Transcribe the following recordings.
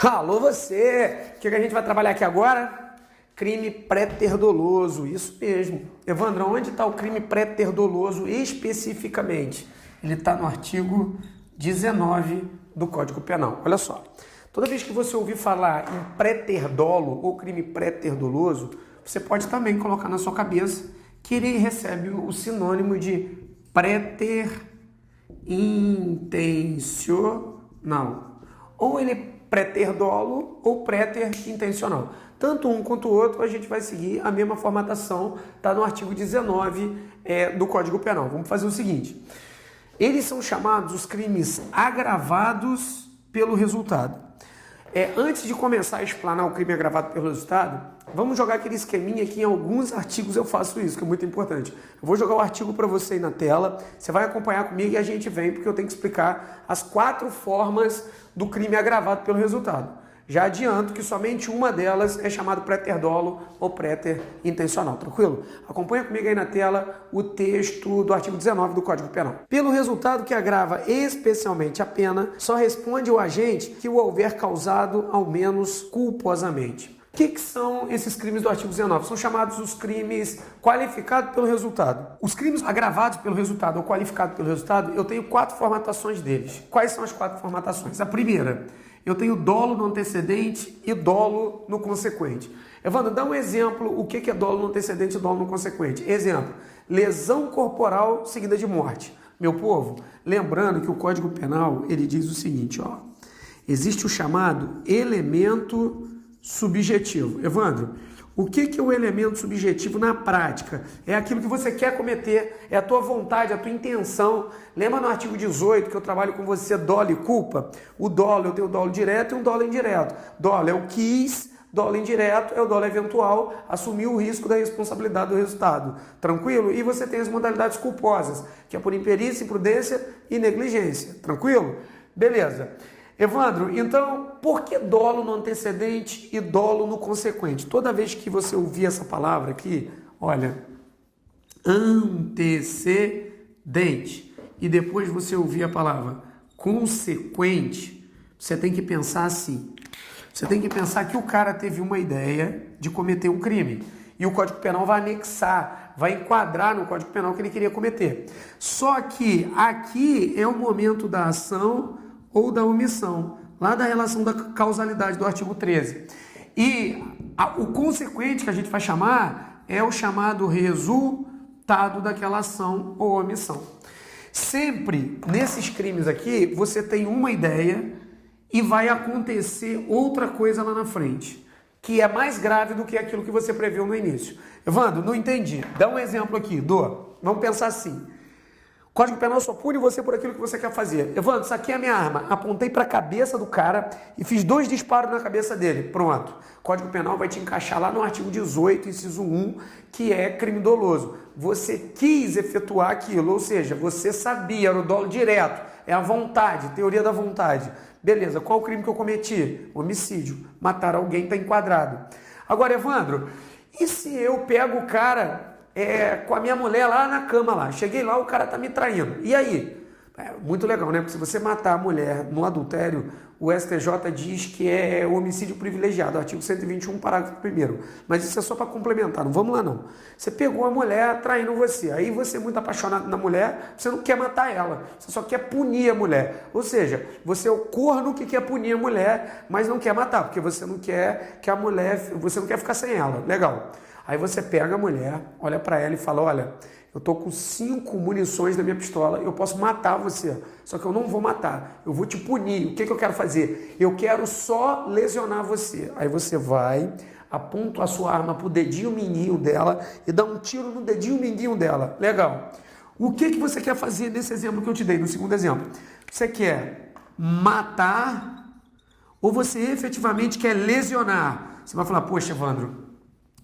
Alô você! O que a gente vai trabalhar aqui agora? Crime pré-ter-doloso, isso mesmo. Evandro, onde está o crime pré-ter-doloso especificamente? Ele está no artigo 19 do Código Penal. Olha só, toda vez que você ouvir falar em pré-ter-dolo ou crime pré-ter-doloso, você pode também colocar na sua cabeça que ele recebe o sinônimo de pré-ter-intencional. Ou ele é pré-ter-dolo ou pré-ter-intencional. Tanto um quanto o outro, a gente vai seguir a mesma formatação, está no artigo 19 do Código Penal. Vamos fazer o seguinte. Eles são chamados os crimes agravados pelo resultado. Antes de começar a explanar o crime agravado pelo resultado, vamos jogar aquele esqueminha que em alguns artigos eu faço isso, que é muito importante. Eu vou jogar o artigo para você aí na tela, você vai acompanhar comigo e a gente vem, porque eu tenho que explicar as 4 formas do crime agravado pelo resultado. Já adianto que somente uma delas é chamado pré-ter-dolo ou pré-ter-intencional, tranquilo? Acompanha comigo aí na tela o texto do artigo 19 do Código Penal. Pelo resultado que agrava especialmente a pena, só responde o agente que o houver causado ao menos culposamente. O que são esses crimes do artigo 19? São chamados os crimes qualificados pelo resultado. Os crimes agravados pelo resultado ou qualificados pelo resultado, eu tenho 4 formatações deles. Quais são as 4 formatações? A primeira, eu tenho dolo no antecedente e dolo no consequente. Evandro, dá um exemplo, o que é dolo no antecedente e dolo no consequente? Exemplo, lesão corporal seguida de morte. Meu povo, lembrando que o Código Penal, ele diz o seguinte, ó, existe o chamado elemento subjetivo. Evandro, o que é o elemento subjetivo na prática? É aquilo que você quer cometer, é a tua vontade, a tua intenção. Lembra no artigo 18 que eu trabalho com você dolo e culpa? O dolo, eu tenho o dolo direto e um dolo indireto. Dolo é o quis, dolo indireto é o dolo eventual, assumir o risco da responsabilidade do resultado. Tranquilo? E você tem as modalidades culposas, que é por imperícia, imprudência e negligência. Tranquilo? Beleza. Evandro, então, por que dolo no antecedente e dolo no consequente? Toda vez que você ouvir essa palavra aqui, olha, antecedente, e depois você ouvir a palavra consequente, você tem que pensar assim. Você tem que pensar que o cara teve uma ideia de cometer um crime. E o Código Penal vai anexar, vai enquadrar no Código Penal que ele queria cometer. Só que aqui é o momento da ação ou da omissão, lá da relação da causalidade do artigo 13. E o consequente que a gente vai chamar é o chamado resultado daquela ação ou omissão. Sempre nesses crimes aqui, você tem uma ideia e vai acontecer outra coisa lá na frente, que é mais grave do que aquilo que você previu no início. Evandro, não entendi. Dá um exemplo aqui, Vamos pensar assim. O Código Penal só pune você por aquilo que você quer fazer. Evandro, saquei a minha arma, apontei para a cabeça do cara e fiz 2 disparos na cabeça dele. Pronto. O Código Penal vai te encaixar lá no artigo 18, inciso 1, que é crime doloso. Você quis efetuar aquilo, ou seja, você sabia, era o dolo direto, é a vontade, teoria da vontade. Beleza, qual o crime que eu cometi? Homicídio. Matar alguém está enquadrado. Agora, Evandro, e se eu pego o cara com a minha mulher lá na cama lá? Cheguei lá, o cara tá me traindo. E aí? Muito legal, né? Porque se você matar a mulher no adultério, o STJ diz que é homicídio privilegiado, artigo 121, parágrafo 1º. Mas isso é só para complementar, não vamos lá não. Você pegou a mulher traindo você, aí você é muito apaixonado na mulher, você não quer matar ela, você só quer punir a mulher. Ou seja, você é o corno que quer punir a mulher, mas não quer matar, porque você não quer que a mulher, você não quer ficar sem ela. Legal. Aí você pega a mulher, olha para ela e fala, olha, eu tô com 5 munições na minha pistola, eu posso matar você, só que eu não vou matar, eu vou te punir. O que eu quero fazer? Eu quero só lesionar você. Aí você vai, aponta a sua arma pro dedinho mindinho dela e dá um tiro no dedinho mindinho dela. Legal. O que você quer fazer nesse exemplo que eu te dei, no segundo exemplo? Você quer matar ou você efetivamente quer lesionar? Você vai falar, poxa, Evandro,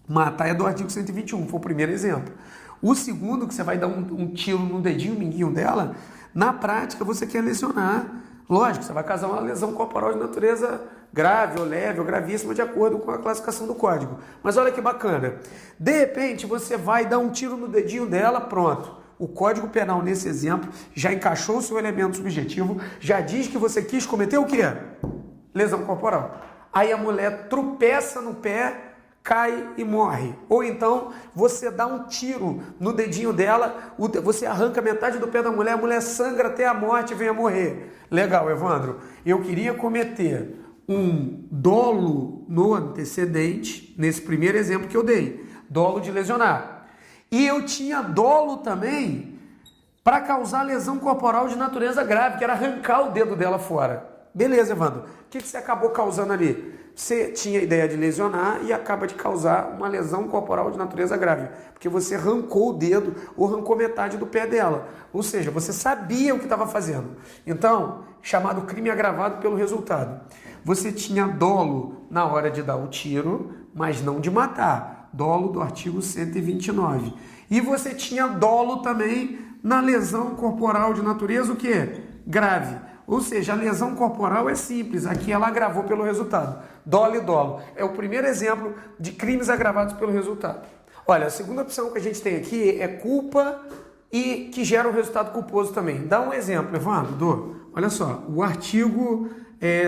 matar é do artigo 121, foi o primeiro exemplo. O segundo, que você vai dar um tiro no dedinho mindinho dela, na prática você quer lesionar. Lógico, você vai causar uma lesão corporal de natureza grave ou leve ou gravíssima de acordo com a classificação do código. Mas olha que bacana. De repente você vai dar um tiro no dedinho dela, pronto. O Código Penal nesse exemplo já encaixou o seu elemento subjetivo, já diz que você quis cometer o quê? lesão corporal. Aí a mulher tropeça no pé, cai e morre. Ou então você dá um tiro no dedinho dela, você arranca metade do pé da mulher, a mulher sangra até a morte e vem a morrer. Legal, Evandro. Eu queria cometer um dolo no antecedente, nesse primeiro exemplo que eu dei, dolo de lesionar. E eu tinha dolo também para causar lesão corporal de natureza grave, que era arrancar o dedo dela fora. Beleza, Evandro. O que você acabou causando ali? Você tinha ideia de lesionar e acaba de causar uma lesão corporal de natureza grave, porque você arrancou o dedo ou arrancou metade do pé dela. Ou seja, você sabia o que estava fazendo. Então, chamado crime agravado pelo resultado. Você tinha dolo na hora de dar o tiro, mas não de matar. Dolo do artigo 129. E você tinha dolo também na lesão corporal de natureza o quê? Grave. Ou seja, a lesão corporal é simples, aqui ela agravou pelo resultado. Dolo e dolo. É o primeiro exemplo de crimes agravados pelo resultado. Olha, a segunda opção que a gente tem aqui é culpa e que gera um resultado culposo também. Dá um exemplo, Evandro. Olha só, o artigo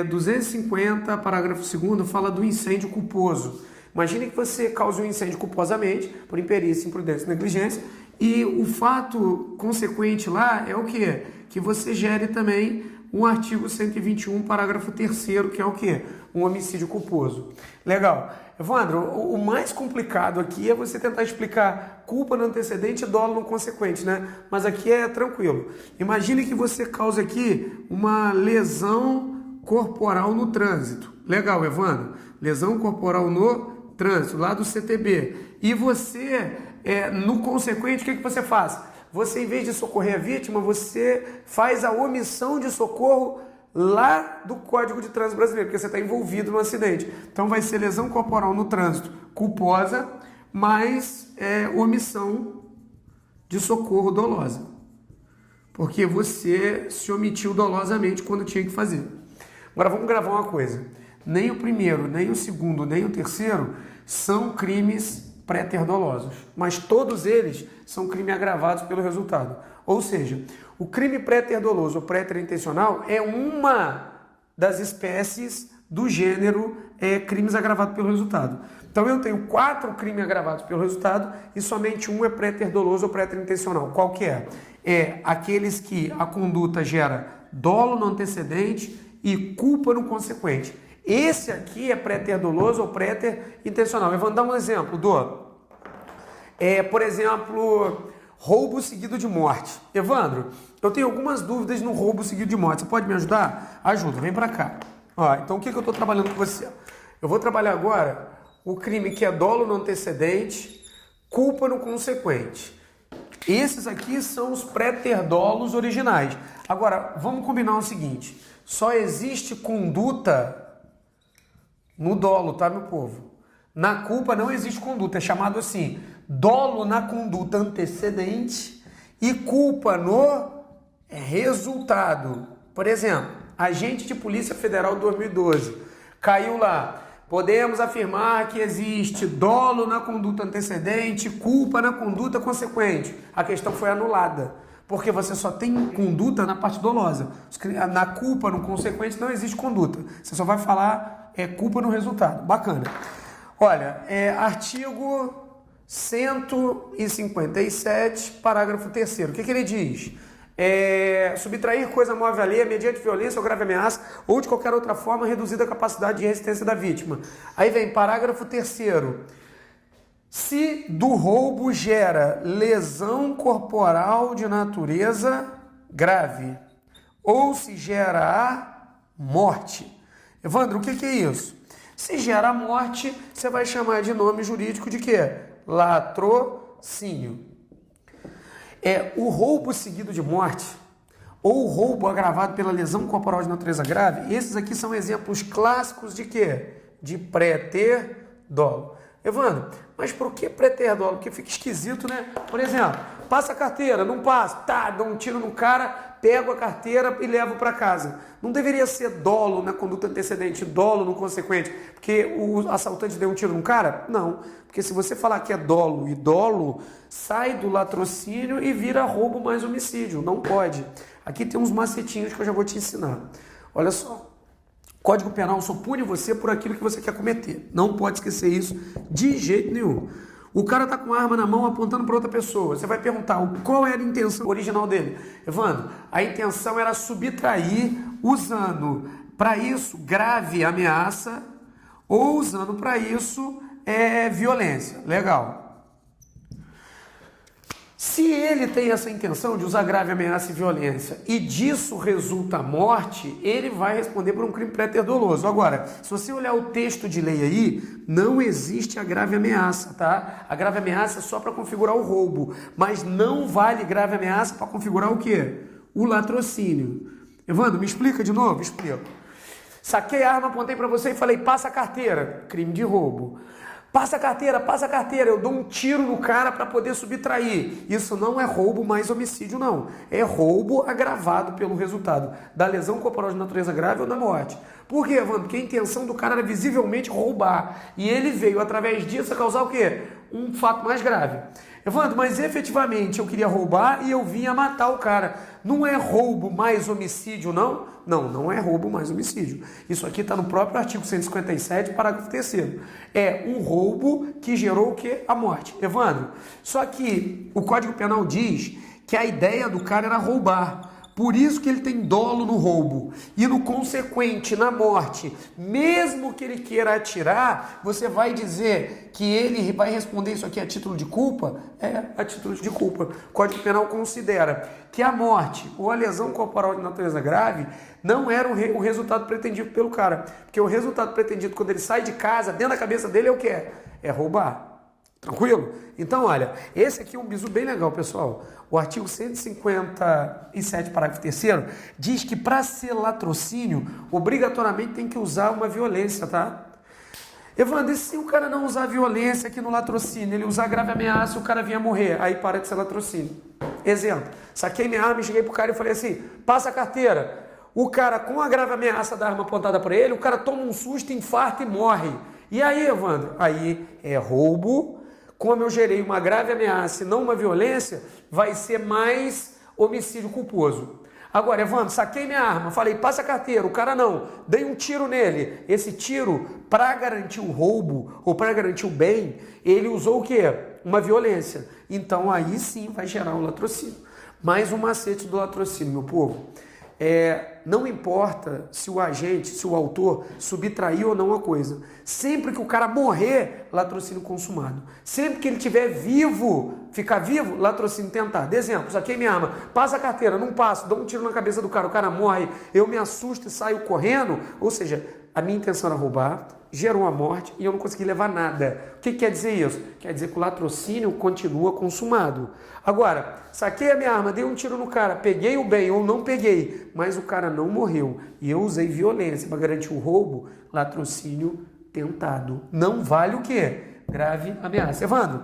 250, parágrafo 2º, fala do incêndio culposo. Imagine que você cause um incêndio culposamente, por imperícia, imprudência e negligência, e o fato consequente lá é o quê? Que você gere também um artigo 121, parágrafo 3º, que é o quê? Um homicídio culposo. Legal. Evandro, o mais complicado aqui é você tentar explicar culpa no antecedente e dolo no consequente, né? Mas aqui é tranquilo. Imagine que você cause aqui uma lesão corporal no trânsito. Legal, Evandro. Lesão corporal no trânsito, lá do CTB. E você, no consequente, o que você faz? Você, em vez de socorrer a vítima, você faz a omissão de socorro lá do Código de Trânsito Brasileiro, porque você está envolvido no acidente. Então vai ser lesão corporal no trânsito culposa, mais omissão de socorro dolosa. Porque você se omitiu dolosamente quando tinha que fazer. Agora vamos gravar uma coisa. Nem o primeiro, nem o segundo, nem o terceiro são crimes pré-ter-dolosos, mas todos eles são crimes agravados pelo resultado. Ou seja, o crime pré-ter-doloso ou pré-ter intencional é uma das espécies do gênero crimes agravados pelo resultado. Então eu tenho 4 crimes agravados pelo resultado e somente um é pré-ter-doloso ou pré-ter intencional. Qual que é? É aqueles que a conduta gera dolo no antecedente e culpa no consequente. Esse aqui é pré-ter doloso ou pré-ter intencional. Eu vou dar um exemplo por exemplo, roubo seguido de morte. Evandro, eu tenho algumas dúvidas no roubo seguido de morte. Você pode me ajudar? Ajuda, vem pra cá. Então o que eu estou trabalhando com você? Eu vou trabalhar agora o crime que é dolo no antecedente, culpa no consequente. Esses aqui são os pré-ter dolos originais. Agora, vamos combinar o seguinte. Só existe conduta no dolo, tá, meu povo? Na culpa não existe conduta, é chamado assim, dolo na conduta antecedente e culpa no resultado. Por exemplo, agente de Polícia Federal 2012, caiu lá. Podemos afirmar que existe dolo na conduta antecedente, culpa na conduta consequente. A questão foi anulada, porque você só tem conduta na parte dolosa. Na culpa, no consequente, não existe conduta. Você só vai falar culpa no resultado. Bacana. Olha, artigo 157, parágrafo 3º. O que ele diz? Subtrair coisa móvel alheia mediante violência ou grave ameaça ou de qualquer outra forma reduzida a capacidade de resistência da vítima. Aí vem parágrafo 3º. Se do roubo gera lesão corporal de natureza grave ou se gera a morte. Evandro, o que é isso? Se gera a morte, você vai chamar de nome jurídico de quê? Latrocínio. O roubo seguido de morte ou o roubo agravado pela lesão corporal de natureza grave, esses aqui são exemplos clássicos de quê? De pré-ter dolo. Evandro, mas por que pré-ter dolo? Porque fica esquisito, né? Por exemplo, passa a carteira, não passa, dá um tiro no cara, pego a carteira e levo para casa. Não deveria ser dolo na conduta antecedente, dolo no consequente, porque o assaltante deu um tiro no cara? Não, porque se você falar que é dolo e dolo, sai do latrocínio e vira roubo mais homicídio. Não pode. Aqui tem uns macetinhos que eu já vou te ensinar. Olha só. Código Penal só pune você por aquilo que você quer cometer. Não pode esquecer isso de jeito nenhum. O cara tá com a arma na mão apontando para outra pessoa. Você vai perguntar qual era a intenção original dele. Evandro, a intenção era subtrair usando para isso grave ameaça ou usando para isso violência. Legal. Se ele tem essa intenção de usar grave ameaça e violência e disso resulta a morte, ele vai responder por um crime préter-doloso. Agora, se você olhar o texto de lei aí, não existe a grave ameaça, tá? A grave ameaça é só para configurar o roubo, mas não vale grave ameaça para configurar o quê? O latrocínio. Evandro, me explica de novo? Explico. Saquei a arma, apontei para você e falei, passa a carteira. Crime de roubo. Passa a carteira, eu dou um tiro no cara para poder subtrair. Isso não é roubo mais homicídio, não. É roubo agravado pelo resultado da lesão corporal de natureza grave ou da morte. Por quê, Evandro? Porque a intenção do cara era visivelmente roubar. E ele veio, através disso, a causar o quê? Um fato mais grave. Evandro, mas efetivamente eu queria roubar e eu vinha matar o cara. Não é roubo mais homicídio, não? Não, não é roubo mais homicídio. Isso aqui está no próprio artigo 157, parágrafo 3º. É um roubo que gerou o quê? A morte. Evandro, só que o Código Penal diz que a ideia do cara era roubar. Por isso que ele tem dolo no roubo e no consequente, na morte. Mesmo que ele queira atirar, você vai dizer que ele vai responder isso aqui a título de culpa? É, a título de culpa. O Código Penal considera que a morte ou a lesão corporal de natureza grave não era o resultado pretendido pelo cara. Porque o resultado pretendido quando ele sai de casa, dentro da cabeça dele é o quê? É roubar. Tranquilo? Então, olha, esse aqui é um bizu bem legal, pessoal. O artigo 157, parágrafo 3º, diz que para ser latrocínio, obrigatoriamente tem que usar uma violência, tá? Evandro, e se o cara não usar violência aqui no latrocínio, ele usar grave ameaça e o cara vinha morrer, aí para de ser latrocínio. Exemplo, saquei minha arma e cheguei pro cara e falei assim, passa a carteira. O cara, com a grave ameaça da arma apontada para ele, o cara toma um susto, infarta e morre. E aí, Evandro? Aí é roubo. Como eu gerei uma grave ameaça e não uma violência, vai ser mais homicídio culposo. Agora, Evandro, saquei minha arma, falei, passa a carteira, o cara não, dei um tiro nele. Esse tiro, para garantir o roubo ou para garantir o bem, ele usou o quê? Uma violência. Então, aí sim vai gerar um latrocínio. Mais um macete do latrocínio, meu povo. Não importa se o agente, se o autor subtraiu ou não a coisa. Sempre que o cara morrer, latrocínio consumado. Sempre que ele estiver vivo, ficar vivo, latrocínio tentado. Exemplo, saquei minha arma, passa a carteira, não passo, dou um tiro na cabeça do cara, o cara morre, eu me assusto e saio correndo. Ou seja, a minha intenção era roubar, gerou uma morte e eu não consegui levar nada. O que quer dizer isso? Quer dizer que o latrocínio continua consumado. Agora, saquei a minha arma, dei um tiro no cara, peguei o bem ou não peguei, mas o cara não morreu e eu usei violência para garantir o roubo, latrocínio tentado. Não vale o quê? Grave ameaça. Evandro,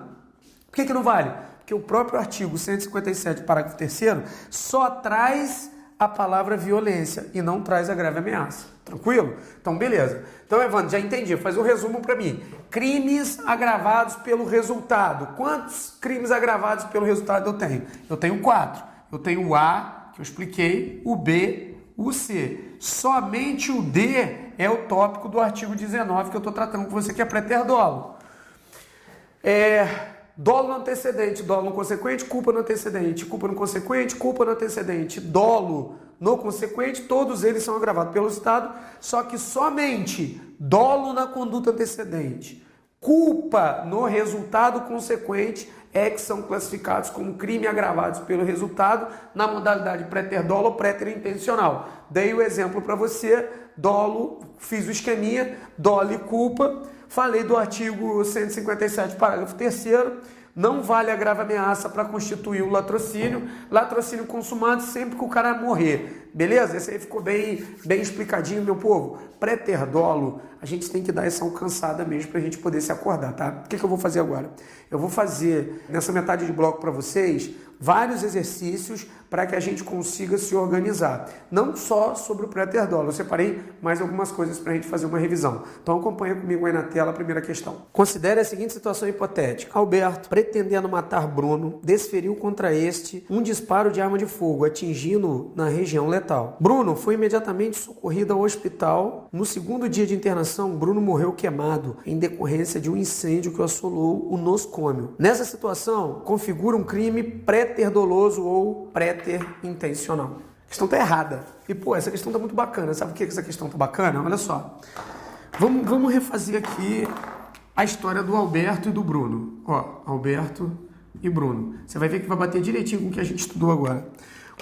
por que não vale? Porque o próprio artigo 157, parágrafo 3º, só traz a palavra violência e não traz a grave ameaça. Tranquilo? Então, beleza. Então, Evandro, já entendi. Faz um resumo para mim. Crimes agravados pelo resultado. Quantos crimes agravados pelo resultado eu tenho? Eu tenho 4. Eu tenho o A, que eu expliquei, o B, o C. Somente o D é o tópico do artigo 19 que eu estou tratando com você, que é préter-dolo. Dolo no antecedente, dolo no consequente, culpa no antecedente, culpa no consequente, culpa no antecedente, dolo no consequente, todos eles são agravados pelo Estado, só que somente dolo na conduta antecedente, culpa no resultado consequente é que são classificados como crime agravados pelo resultado na modalidade préter-dolo ou préter-intencional. Dei o exemplo para você, dolo, fiz o esqueminha, dolo e culpa. Falei do artigo 157, parágrafo 3º, não vale a grave ameaça para constituir o latrocínio. Latrocínio consumado sempre que o cara morrer. Beleza? Esse aí ficou bem explicadinho, meu povo. Préter-dolo, a gente tem que dar essa alcançada mesmo para a gente poder se acordar, tá? O que eu vou fazer agora? Eu vou fazer nessa metade de bloco para vocês vários exercícios para que a gente consiga se organizar. Não só sobre o préter dolo, eu separei mais algumas coisas para a gente fazer uma revisão. Então acompanha comigo aí na tela a primeira questão. Considere a seguinte situação hipotética. Alberto, pretendendo matar Bruno, desferiu contra este um disparo de arma de fogo, atingindo-o na região letal. Bruno foi imediatamente socorrido ao hospital. No segundo dia de internação, Bruno morreu queimado em decorrência de um incêndio que assolou o noscômio. Nessa situação, configura um crime préter doloso ou préter intencional. A questão tá errada. E, pô, essa questão tá muito bacana. Sabe por que essa questão tá bacana? Olha só. Vamos refazer aqui a história do Alberto e do Bruno. Ó, Alberto e Bruno. Você vai ver que vai bater direitinho com o que a gente estudou agora.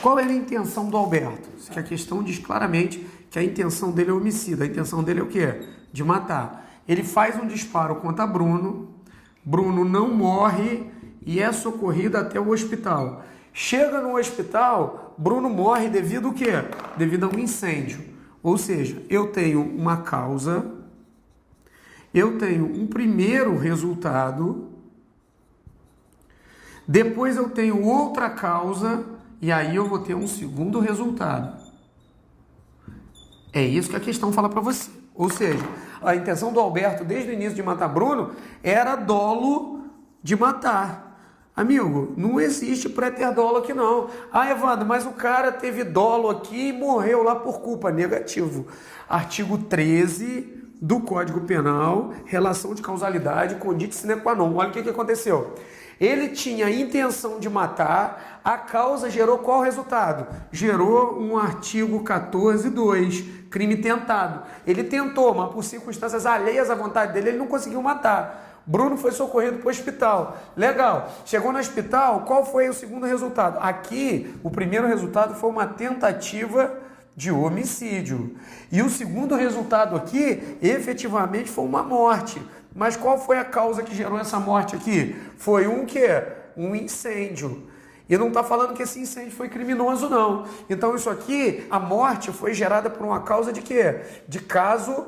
Qual era a intenção do Alberto? Que a questão diz claramente que a intenção dele é homicida. A intenção dele é o quê? De matar. Ele faz um disparo contra Bruno. Bruno não morre e é socorrido até o hospital. Chega no hospital, Bruno morre devido ao quê? Devido a um incêndio. Ou seja, eu tenho uma causa, eu tenho um primeiro resultado, depois eu tenho outra causa e aí eu vou ter um segundo resultado. É isso que a questão fala para você. Ou seja, a intenção do Alberto desde o início de matar Bruno era dolo de matar. Amigo, não existe préter dolo aqui não. Ah, Evandro, mas o cara teve dolo aqui e morreu lá por culpa. Negativo. Artigo 13 do Código Penal, relação de causalidade, conditio sine qua non. Olha o que aconteceu. Ele tinha a intenção de matar, a causa gerou qual resultado? Gerou um artigo 14.2, crime tentado. Ele tentou, mas por circunstâncias alheias à vontade dele, ele não conseguiu matar. Bruno foi socorrido para o hospital. Legal. Chegou no hospital, qual foi o segundo resultado? Aqui, o primeiro resultado foi uma tentativa de homicídio. E o segundo resultado aqui, efetivamente, foi uma morte. Mas qual foi a causa que gerou essa morte aqui? Foi um quê? Um incêndio. E não está falando que esse incêndio foi criminoso, não. Então, isso aqui, a morte foi gerada por uma causa de quê? De caso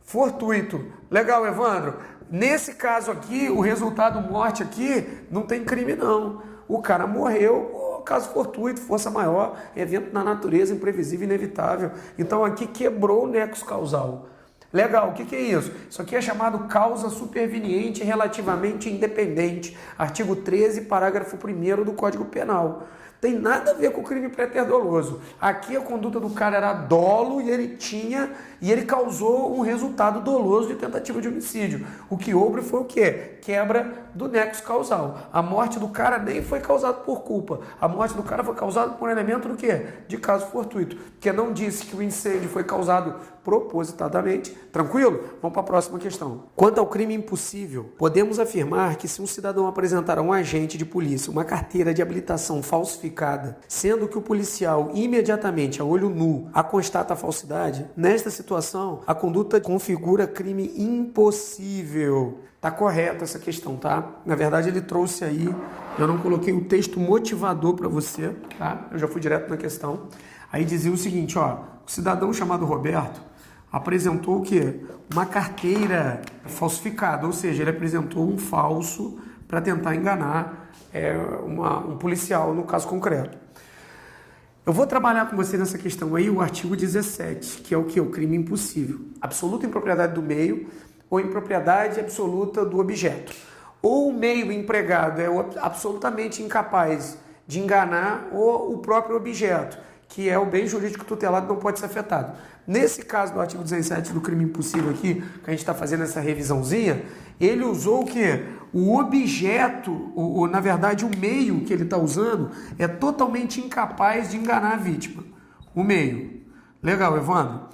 fortuito. Legal, Evandro? Nesse caso aqui, o resultado morte aqui, não tem crime, não. O cara morreu, caso fortuito, força maior, evento na natureza, imprevisível, inevitável. Então, aqui quebrou o nexo causal. Legal, o que é isso? Isso aqui é chamado causa superveniente relativamente independente. Artigo 13, parágrafo 1º do Código Penal. Tem nada a ver com o crime préter doloso. Aqui a conduta do cara era dolo e ele causou um resultado doloso de tentativa de homicídio. O que houve foi o quê? Quebra do nexo causal. A morte do cara nem foi causada por culpa. A morte do cara foi causada por um elemento do quê? De caso fortuito. Porque não disse que o incêndio foi causado propositadamente. Tranquilo? Vamos para a próxima questão. Quanto ao crime impossível, podemos afirmar que se um cidadão apresentar a um agente de polícia uma carteira de habilitação falsificada, sendo que o policial imediatamente, a olho nu, a constata a falsidade, nesta situação, a conduta configura crime impossível. Tá correta essa questão, tá? Na verdade, ele trouxe aí, eu não coloquei o texto motivador para você, tá? Eu já fui direto na questão. Aí dizia o seguinte, ó, o cidadão chamado Roberto apresentou o quê? Uma carteira falsificada, ou seja, ele apresentou um falso para tentar enganar um policial no caso concreto. Eu vou trabalhar com você nessa questão aí o artigo 17, que é o que? O crime impossível. Absoluta impropriedade do meio ou impropriedade absoluta do objeto. Ou o meio empregado é absolutamente incapaz de enganar ou o próprio objeto, que é o bem jurídico tutelado, não pode ser afetado. Nesse caso do artigo 17 do crime impossível aqui, que a gente está fazendo essa revisãozinha, ele usou o quê? O objeto, na verdade o meio que ele está usando é totalmente incapaz de enganar a vítima. O meio. Legal, Evandro?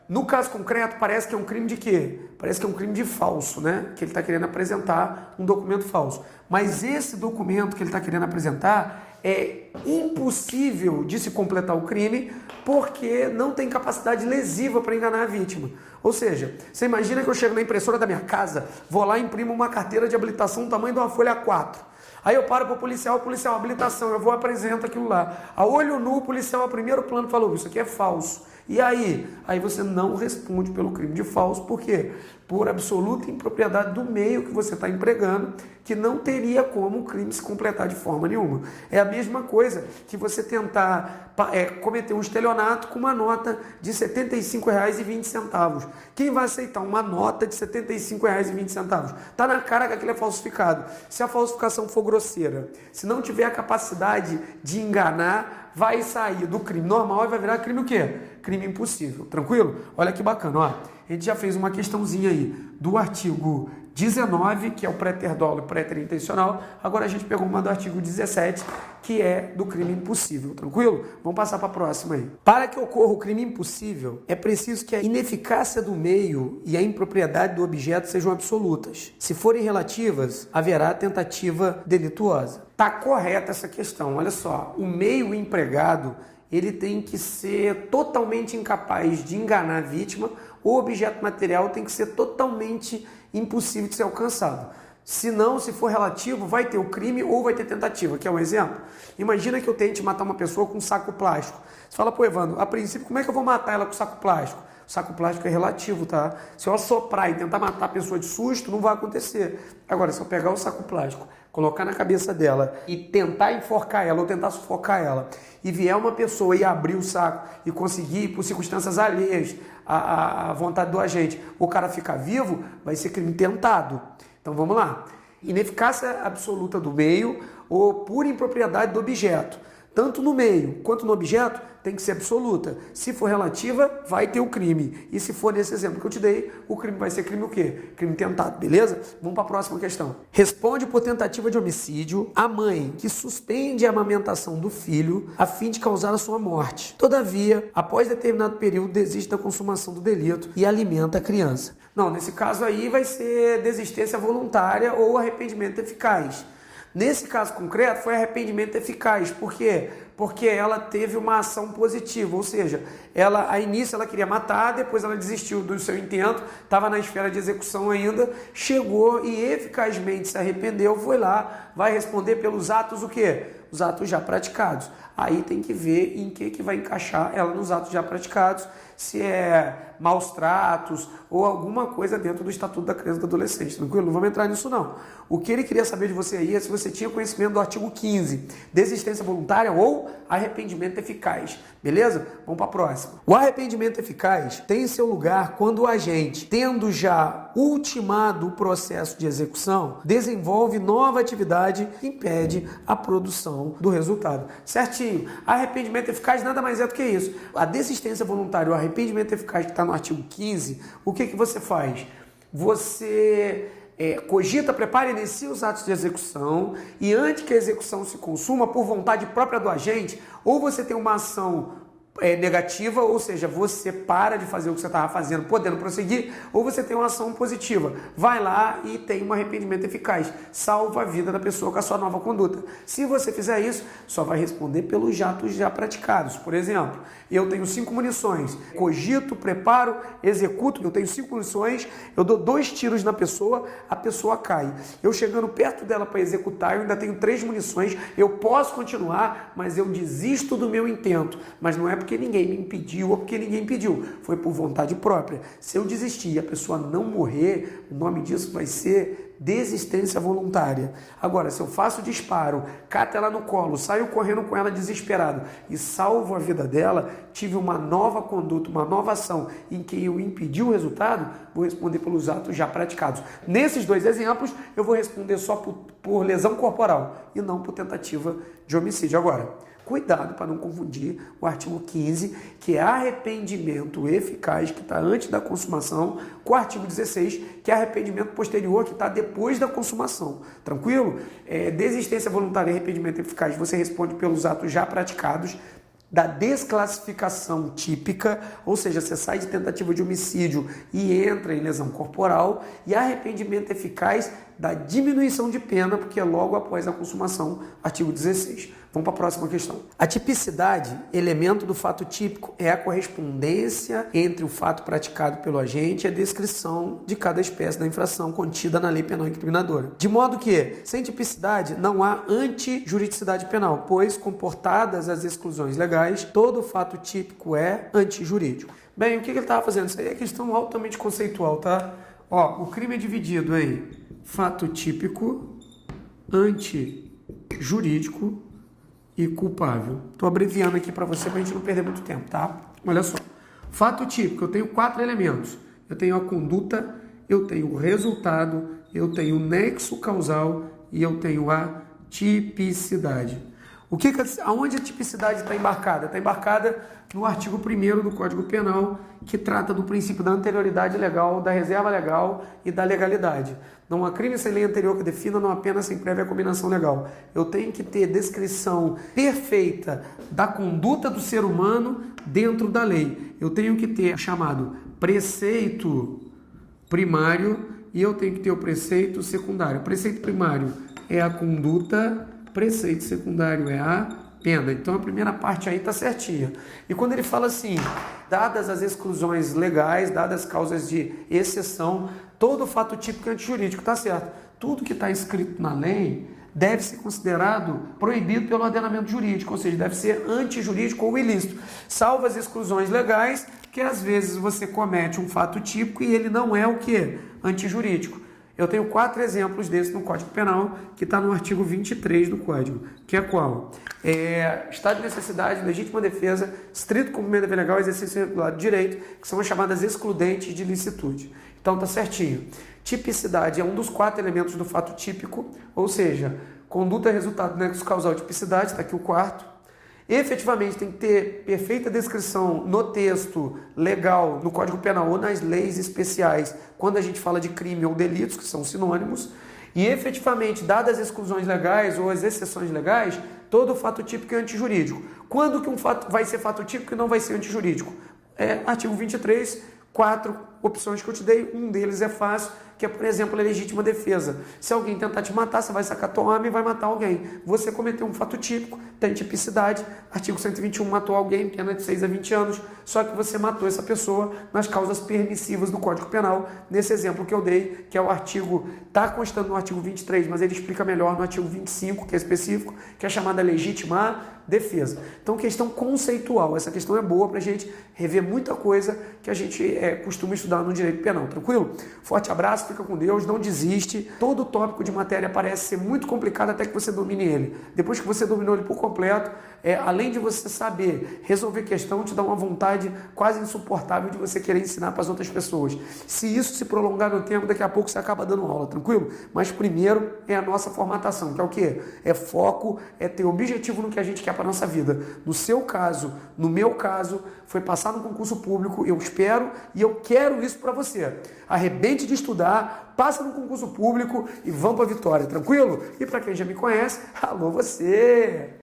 No caso concreto, parece que é um crime de quê? Parece que é um crime de falso, né? Que ele está querendo apresentar um documento falso. Mas esse documento que ele está querendo apresentar é impossível de se completar o crime porque não tem capacidade lesiva para enganar a vítima. Ou seja, você imagina que eu chego na impressora da minha casa, vou lá e imprimo uma carteira de habilitação do tamanho de uma folha A4. Aí eu paro para o policial, habilitação, eu vou apresentar aquilo lá. A olho nu, o policial, a primeiro plano, falou, isso aqui é falso. E aí? Aí você não responde pelo crime de falso, por quê? Por absoluta impropriedade do meio que você está empregando, que não teria como o crime se completar de forma nenhuma. É a mesma coisa que você tentar cometer um estelionato com uma nota de R$ 75,20. Quem vai aceitar uma nota de R$ 75,20? Está na cara que aquilo é falsificado. Se a falsificação for grosseira, se não tiver a capacidade de enganar, vai sair do crime normal e vai virar crime o quê? Crime impossível. Tranquilo? Olha que bacana, ó. A gente já fez uma questãozinha aí do artigo 19, que é o préter dolo e préter intencional. Agora a gente pegou uma do artigo 17, que é do crime impossível. Tranquilo? Vamos passar para a próxima aí. Para que ocorra o crime impossível, é preciso que a ineficácia do meio e a impropriedade do objeto sejam absolutas. Se forem relativas, haverá tentativa delituosa. Tá correta essa questão. Olha só, o meio empregado, ele tem que ser totalmente incapaz de enganar a vítima, o objeto material tem que ser totalmente impossível de ser alcançado. Se não, se for relativo, vai ter o crime ou vai ter tentativa, que é um exemplo. Imagina que eu tente matar uma pessoa com um saco plástico. Você fala, pô, Evandro, a princípio, como é que eu vou matar ela com saco plástico? O saco plástico é relativo, tá? Se eu assoprar e tentar matar a pessoa de susto, não vai acontecer. Agora, se eu pegar o saco plástico, colocar na cabeça dela e tentar enforcar ela ou tentar sufocar ela, e vier uma pessoa e abrir o saco e conseguir, por circunstâncias alheias à vontade do agente, o cara ficar vivo, vai ser crime tentado. Então vamos lá. Ineficácia absoluta do meio ou pura impropriedade do objeto. Tanto no meio quanto no objeto tem que ser absoluta. Se for relativa, vai ter o crime. E se for nesse exemplo que eu te dei, o crime vai ser crime o quê? Crime tentado, beleza? Vamos para a próxima questão. Responde por tentativa de homicídio a mãe que suspende a amamentação do filho a fim de causar a sua morte. Todavia, após determinado período, desiste da consumação do delito e alimenta a criança. Não, nesse caso aí vai ser desistência voluntária ou arrependimento eficaz. Nesse caso concreto, foi arrependimento eficaz. Por quê? Porque ela teve uma ação positiva, ou seja, a início ela queria matar, depois ela desistiu do seu intento, estava na esfera de execução ainda, chegou e eficazmente se arrependeu, foi lá, vai responder pelos atos o quê? Os atos já praticados. Aí tem que ver em que vai encaixar ela nos atos já praticados, se é maus tratos ou alguma coisa dentro do Estatuto da Criança e do Adolescente. Tranquilo? Não vamos entrar nisso não. O que ele queria saber de você aí é se você tinha conhecimento do artigo 15, desistência voluntária ou arrependimento eficaz. Beleza? Vamos para a próxima. O arrependimento eficaz tem seu lugar quando o agente, tendo já ultimado o processo de execução, desenvolve nova atividade que impede a produção do resultado. Certinho? Arrependimento eficaz nada mais é do que isso. A desistência voluntária, o arrependimento eficaz que está no artigo 15, o que você faz? Você cogita, prepara e inicia os atos de execução e antes que a execução se consuma por vontade própria do agente, ou você tem uma ação negativa, ou seja, você para de fazer o que você estava fazendo, podendo prosseguir, ou você tem uma ação positiva, vai lá e tem um arrependimento eficaz, salva a vida da pessoa com a sua nova conduta. Se você fizer isso, só vai responder pelos atos já praticados. Por exemplo, eu tenho 5 munições, cogito, preparo, executo, eu tenho 5 munições, eu dou 2 tiros na pessoa, a pessoa cai. Eu chegando perto dela para executar, eu ainda tenho 3 munições, eu posso continuar, mas eu desisto do meu intento, mas não é porque ninguém me impediu ou porque ninguém impediu, foi por vontade própria. Se eu desistir e a pessoa não morrer, o nome disso vai ser desistência voluntária. Agora, se eu faço disparo, cato ela no colo, saio correndo com ela desesperado e salvo a vida dela, tive uma nova conduta, uma nova ação em que eu impedi o resultado, vou responder pelos atos já praticados. Nesses 2 exemplos, eu vou responder só por lesão corporal e não por tentativa de homicídio. Agora, cuidado para não confundir o artigo 15, que é arrependimento eficaz, que está antes da consumação, com o artigo 16, que é arrependimento posterior, que está depois da consumação. Tranquilo? Desistência voluntária e arrependimento eficaz, você responde pelos atos já praticados, da desclassificação típica, ou seja, você sai de tentativa de homicídio e entra em lesão corporal, e arrependimento eficaz da diminuição de pena, porque é logo após a consumação, artigo 16. Vamos para a próxima questão. A tipicidade, elemento do fato típico, é a correspondência entre o fato praticado pelo agente e a descrição de cada espécie da infração contida na lei penal incriminadora. De modo que, sem tipicidade, não há antijuridicidade penal, pois, comportadas as exclusões legais, todo fato típico é antijurídico. Bem, o que ele estava fazendo? Isso aí é questão altamente conceitual, tá? Ó, o crime é dividido em fato típico, antijurídico e culpável. Estou abreviando aqui para você para a gente não perder muito tempo, tá? Olha só. Fato típico, eu tenho 4 elementos. Eu tenho a conduta, eu tenho o resultado, eu tenho o nexo causal e eu tenho a tipicidade. Aonde a tipicidade está embarcada? Está embarcada no artigo 1º do Código Penal, que trata do princípio da anterioridade legal, da reserva legal e da legalidade. Não há crime sem lei anterior que defina, não há pena sem prévia combinação legal. Eu tenho que ter descrição perfeita da conduta do ser humano dentro da lei. Eu tenho que ter chamado preceito primário e eu tenho que ter o preceito secundário. O preceito primário é a conduta, preceito secundário é a pena. Então a primeira parte aí está certinha. E quando ele fala assim, dadas as exclusões legais, dadas as causas de exceção, todo fato típico é antijurídico, está certo. Tudo que está escrito na lei deve ser considerado proibido pelo ordenamento jurídico, ou seja, deve ser antijurídico ou ilícito, salvo as exclusões legais, que às vezes você comete um fato típico e ele não é o que? Antijurídico. Eu tenho 4 exemplos desses no Código Penal, que está no artigo 23 do Código, que é qual? Estado de necessidade, legítima defesa, estrito cumprimento da lei legal, exercício regular de direito, que são as chamadas excludentes de licitude. Então tá certinho. Tipicidade é um dos 4 elementos do fato típico, ou seja, conduta, resultado, nexo causal, tipicidade, está aqui o 4º. Efetivamente tem que ter perfeita descrição no texto legal, no Código Penal ou nas leis especiais, quando a gente fala de crime ou delitos, que são sinônimos, e efetivamente, dadas as exclusões legais ou as exceções legais, todo fato típico é antijurídico. Quando que um fato vai ser fato típico e não vai ser antijurídico? Artigo 23, 4 opções que eu te dei, um deles é fácil, que é, por exemplo, a legítima defesa. Se alguém tentar te matar, você vai sacar tua arma e vai matar alguém. Você cometeu um fato típico, tem tipicidade, artigo 121, matou alguém, pena de 6 a 20 anos, só que você matou essa pessoa nas causas permissivas do Código Penal, nesse exemplo que eu dei, que é o artigo, está constando no artigo 23, mas ele explica melhor no artigo 25, que é específico, que é chamada legítima defesa. Então, questão conceitual, essa questão é boa para a gente rever muita coisa que a gente costuma estudar no direito penal, tranquilo? Forte abraço, fica com Deus, não desiste. Todo tópico de matéria parece ser muito complicado até que você domine ele. Depois que você dominou ele por completo, além de você saber resolver questão, te dá uma vontade quase insuportável de você querer ensinar para as outras pessoas. Se isso se prolongar no tempo, daqui a pouco você acaba dando aula, tranquilo? Mas primeiro é a nossa formatação, que é o quê? É foco, é ter objetivo no que a gente quer para a nossa vida. No seu caso, no meu caso, foi passar no concurso público, eu espero e eu quero isso para você. Arrebente de estudar, passa no concurso público e vamos para a vitória, tranquilo? E para quem já me conhece, alô você!